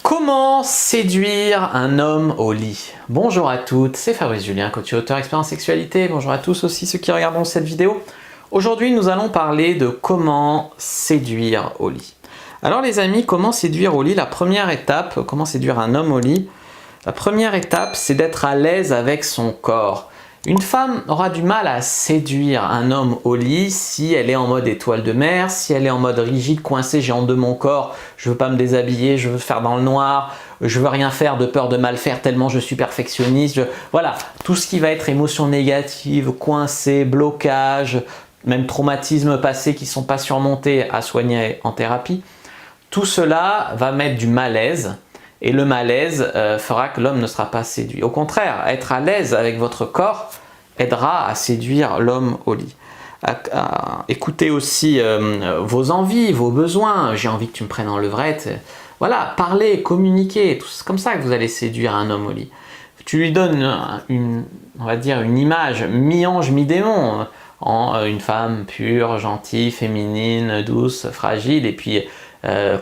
Comment séduire un homme au lit? Bonjour à toutes, c'est Fabrice Julien, coach et auteur expert en sexualité. Bonjour à tous aussi ceux qui regarderont cette vidéo. Aujourd'hui, nous allons parler de comment séduire au lit. Alors les amis, comment séduire au lit? La première étape, comment séduire un homme au lit? La première étape, c'est d'être à l'aise avec son corps. Une femme aura du mal à séduire un homme au lit si elle est en mode étoile de mer, si elle est en mode rigide, coincée, j'ai honte de mon corps, je veux pas me déshabiller, je veux faire dans le noir, je veux rien faire de peur de mal faire tellement je suis perfectionniste. Voilà, tout ce qui va être émotion négative, coincé, blocage, même traumatismes passés qui ne sont pas surmontés à soigner en thérapie, tout cela va mettre du malaise. Et le malaise fera que l'homme ne sera pas séduit. Au contraire, être à l'aise avec votre corps aidera à séduire l'homme au lit. Écoutez aussi vos envies, vos besoins. J'ai envie que tu me prennes en levrette. Voilà, parler, communiquer. C'est comme ça que vous allez séduire un homme au lit. Tu lui donnes on va dire une image mi-ange, mi-démon, en une femme pure, gentille, féminine, douce, fragile, et puis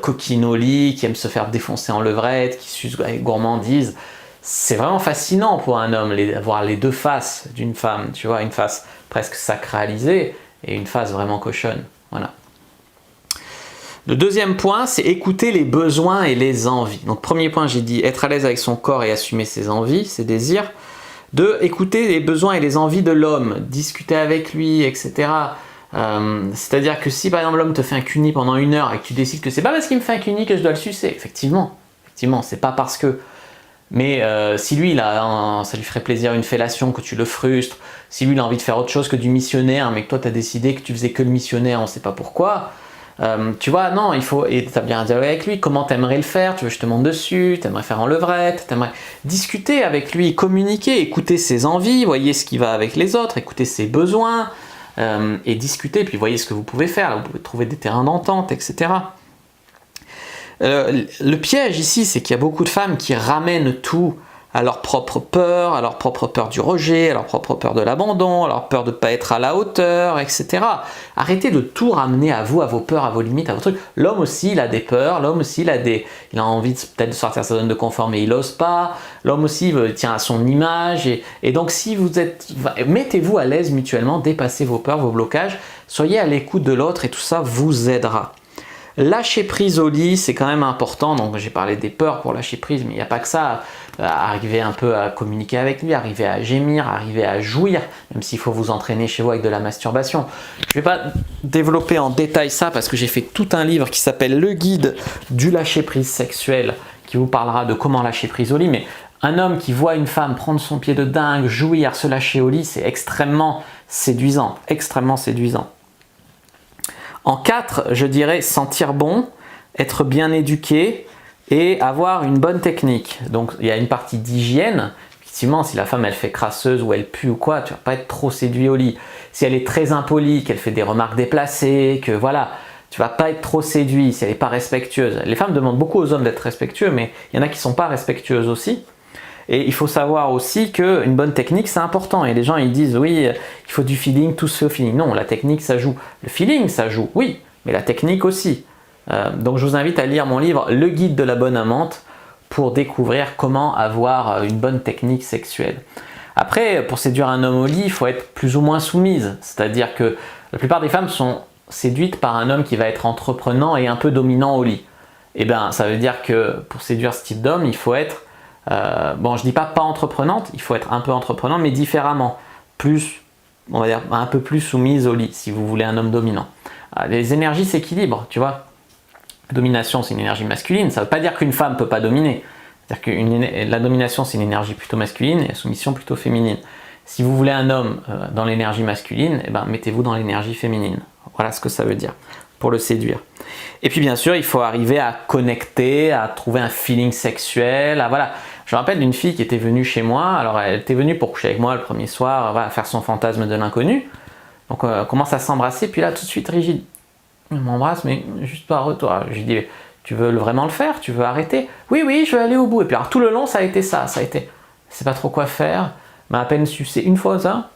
coquine au lit, qui aime se faire défoncer en levrette, qui suce avec gourmandise. C'est vraiment fascinant pour un homme, voir les deux faces d'une femme, tu vois, une face presque sacralisée et une face vraiment cochonne. Voilà. Le deuxième point, c'est écouter les besoins et les envies. Donc premier point, j'ai dit être à l'aise avec son corps et assumer ses envies, ses désirs. 2. Écouter les besoins et les envies de l'homme, discuter avec lui, etc. C'est-à-dire que si par exemple l'homme te fait un cuni pendant 1 heure et que tu décides que c'est pas parce qu'il me fait un cuni que je dois le sucer, effectivement, c'est pas parce que. Mais si lui, ça lui ferait plaisir une fellation, que tu le frustres, si lui il a envie de faire autre chose que du missionnaire, mais que toi tu as décidé que tu faisais que le missionnaire, on ne sait pas pourquoi, tu vois, non, il faut établir un dialogue avec lui. Comment t'aimerais le faire? Tu veux que je te monte dessus? T'aimerais faire en levrette? T'aimerais discuter avec lui, communiquer, écouter ses envies, voyez ce qui va avec les autres, écouter ses besoins, et discuter, puis voyez ce que vous pouvez faire. Là, vous pouvez trouver des terrains d'entente, etc. Le piège ici, c'est qu'il y a beaucoup de femmes qui ramènent tout à leur propre peur du rejet, à leur propre peur de l'abandon, à leur peur de ne pas être à la hauteur, etc. Arrêtez de tout ramener à vous, à vos peurs, à vos limites, à vos trucs. L'homme aussi, il a des peurs, l'homme aussi, il a envie peut-être de sortir de sa zone de confort, mais il n'ose pas. L'homme aussi il tient à son image. Et donc, si vous mettez-vous à l'aise mutuellement, dépassez vos peurs, vos blocages, soyez à l'écoute de l'autre et tout ça vous aidera. Lâcher prise au lit, c'est quand même important. Donc j'ai parlé des peurs pour lâcher prise, mais il n'y a pas que ça. Arriver un peu à communiquer avec lui, arriver à gémir, arriver à jouir, même s'il faut vous entraîner chez vous avec de la masturbation. Je ne vais pas développer en détail ça parce que j'ai fait tout un livre qui s'appelle Le guide du lâcher prise sexuel, qui vous parlera de comment lâcher prise au lit. Mais un homme qui voit une femme prendre son pied de dingue, jouir, se lâcher au lit, c'est extrêmement séduisant, extrêmement séduisant. En 4, je dirais sentir bon, être bien éduqué et avoir une bonne technique. Donc il y a une partie d'hygiène. Effectivement, si la femme elle fait crasseuse ou elle pue ou quoi, tu vas pas être trop séduit au lit. Si elle est très impolie, qu'elle fait des remarques déplacées, que voilà, tu vas pas être trop séduit si elle n'est pas respectueuse. Les femmes demandent beaucoup aux hommes d'être respectueux, mais il y en a qui sont pas respectueuses aussi. Et il faut savoir aussi qu'une bonne technique, c'est important. Et les gens, ils disent, oui, il faut du feeling, tout se fait au feeling. Non, la technique, ça joue. Le feeling, ça joue, oui, mais la technique aussi. Donc, je vous invite à lire mon livre « Le guide de la bonne amante » pour découvrir comment avoir une bonne technique sexuelle. Après, pour séduire un homme au lit, il faut être plus ou moins soumise. C'est-à-dire que la plupart des femmes sont séduites par un homme qui va être entreprenant et un peu dominant au lit. Eh bien, ça veut dire que pour séduire ce type d'homme, il faut être bon, je dis pas entreprenante, il faut être un peu entreprenante, mais différemment, plus, on va dire, un peu plus soumise au lit, si vous voulez un homme dominant. Les énergies s'équilibrent, tu vois. La domination, c'est une énergie masculine, ça ne veut pas dire qu'une femme ne peut pas dominer. C'est-à-dire que la domination, c'est une énergie plutôt masculine et la soumission plutôt féminine. Si vous voulez un homme dans l'énergie masculine, eh ben, mettez-vous dans l'énergie féminine. Voilà ce que ça veut dire pour le séduire. Et puis bien sûr, il faut arriver à connecter, à trouver un feeling sexuel. Voilà. Je me rappelle d'une fille qui était venue chez moi. Alors elle était venue pour coucher avec moi le premier soir, voilà, faire son fantasme de l'inconnu. Donc on commence à s'embrasser, puis là tout de suite rigide. Elle m'embrasse, mais juste par retour. Je lui dis, tu veux vraiment le faire? Tu veux arrêter? Oui, oui, je veux aller au bout. Et puis alors tout le long, ça a été ça. Ça a été, je sais pas trop quoi faire. Elle m'a à peine sucé une fois ça.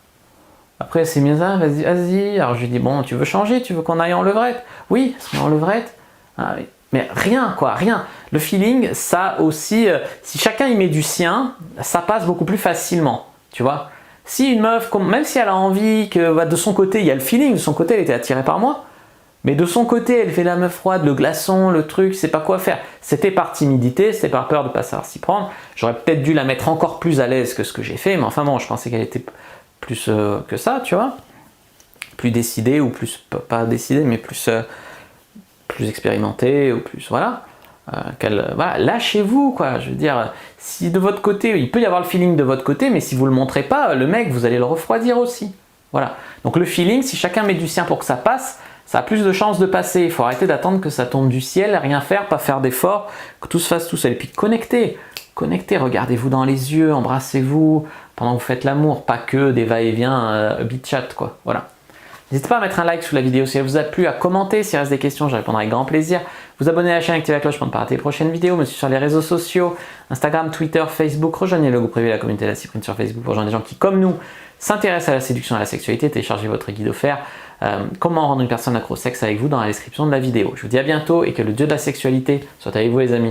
Après, c'est bien ça, vas-y, vas-y. Alors je lui dis, bon, tu veux changer? Tu veux qu'on aille en levrette? Oui, on se met en levrette. Ah, oui. Mais rien, quoi, rien. Le feeling, ça aussi, si chacun y met du sien, ça passe beaucoup plus facilement, tu vois. Si une meuf, même si elle a envie que de son côté, il y a le feeling, de son côté, elle était attirée par moi, mais de son côté, elle fait la meuf froide, le glaçon, le truc, c'est pas quoi faire. C'était par timidité, c'était par peur de pas savoir s'y prendre. J'aurais peut-être dû la mettre encore plus à l'aise que ce que j'ai fait, mais enfin bon, je pensais qu'elle était plus que ça, tu vois. Plus décidée, ou plus, pas décidée, mais plus expérimentée, ou plus, voilà. Voilà, lâchez-vous, quoi. Je veux dire, si de votre côté, il peut y avoir le feeling de votre côté, mais si vous le montrez pas, le mec, vous allez le refroidir aussi. Voilà. Donc le feeling, si chacun met du sien pour que ça passe, ça a plus de chances de passer. Il faut arrêter d'attendre que ça tombe du ciel, rien faire, pas faire d'efforts, que tout se fasse tout seul. Et puis connectez, regardez-vous dans les yeux, embrassez-vous pendant que vous faites l'amour, pas que des va-et-vient bitchat, quoi. Voilà. N'hésitez pas à mettre un like sous la vidéo si elle vous a plu, à commenter s'il reste des questions, je répondrai avec grand plaisir. Vous abonner à la chaîne, activer la cloche pour ne pas rater les prochaines vidéos, me suivre sur les réseaux sociaux, Instagram, Twitter, Facebook, rejoignez le groupe privé de la communauté de la Cyprine sur Facebook pour rejoindre des gens qui, comme nous, s'intéressent à la séduction et à la sexualité. Téléchargez votre guide offert, comment rendre une personne accro au sexe avec vous dans la description de la vidéo. Je vous dis à bientôt et que le dieu de la sexualité soit avec vous les amis.